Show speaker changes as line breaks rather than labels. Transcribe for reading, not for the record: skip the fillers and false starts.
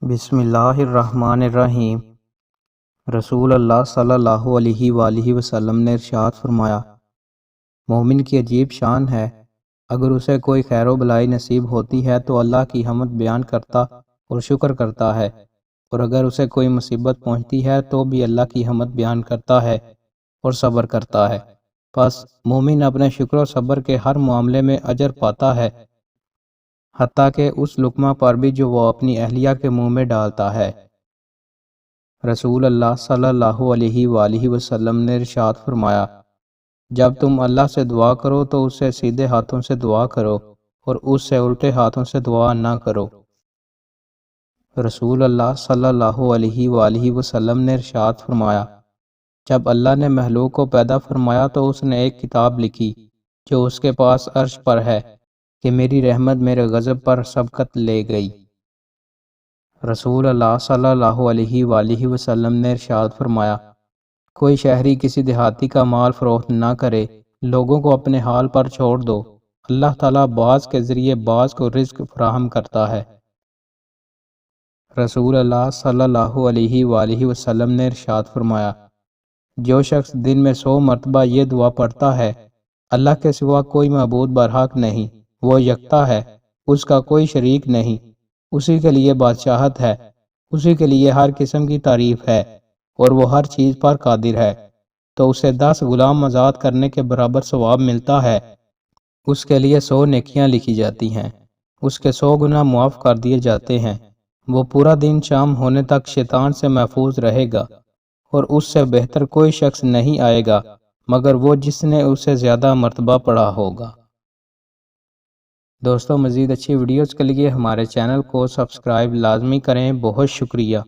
بسم اللہ الرحمن الرحیم۔ رسول اللہ صلی اللہ علیہ وآلہ وسلم نے ارشاد فرمایا، مومن کی عجیب شان ہے، اگر اسے کوئی خیر و بلائی نصیب ہوتی ہے تو اللہ کی حمد بیان کرتا اور شکر کرتا ہے، اور اگر اسے کوئی مصیبت پہنچتی ہے تو بھی اللہ کی حمد بیان کرتا ہے اور صبر کرتا ہے۔ پس مومن اپنے شکر و صبر کے ہر معاملے میں اجر پاتا ہے، حتیٰ کہ اس لقمہ پر بھی جو وہ اپنی اہلیہ کے منہ میں ڈالتا ہے۔ رسول اللہ صلی اللہ علیہ وآلہ وسلم نے ارشاد فرمایا، جب تم اللہ سے دعا کرو تو اس سے سیدھے ہاتھوں سے دعا کرو اور اس سے الٹے ہاتھوں سے دعا نہ کرو۔ رسول اللہ صلی اللہ علیہ وآلہ وسلم نے ارشاد فرمایا، جب اللہ نے مخلوق کو پیدا فرمایا تو اس نے ایک کتاب لکھی جو اس کے پاس عرش پر ہے کہ میری رحمت میرے غضب پر سبقت لے گئی۔ رسول اللہ صلی اللہ علیہ وآلہ وسلم نے ارشاد فرمایا، کوئی شہری کسی دیہاتی کا مال فروخت نہ کرے، لوگوں کو اپنے حال پر چھوڑ دو، اللہ تعالیٰ بعض کے ذریعے بعض کو رزق فراہم کرتا ہے۔ رسول اللہ صلی اللہ علیہ وآلہ وسلم نے ارشاد فرمایا، جو شخص دن میں 100 مرتبہ یہ دعا پڑھتا ہے، اللہ کے سوا کوئی معبود برحق نہیں، وہ یکتا ہے، اس کا کوئی شریک نہیں، اسی کے لیے بادشاہت ہے، اسی کے لیے ہر قسم کی تعریف ہے، اور وہ ہر چیز پر قادر ہے، تو اسے 10 غلام آزاد کرنے کے برابر ثواب ملتا ہے، اس کے لیے 100 نیکیاں لکھی جاتی ہیں، اس کے 100 گناہ معاف کر دیے جاتے ہیں، وہ پورا دن شام ہونے تک شیطان سے محفوظ رہے گا، اور اس سے بہتر کوئی شخص نہیں آئے گا مگر وہ جس نے اسے زیادہ مرتبہ پڑھا ہوگا۔ دوستو، مزید اچھی ویڈیوز کے لیے ہمارے چینل کو سبسکرائب لازمی کریں۔ بہت شکریہ۔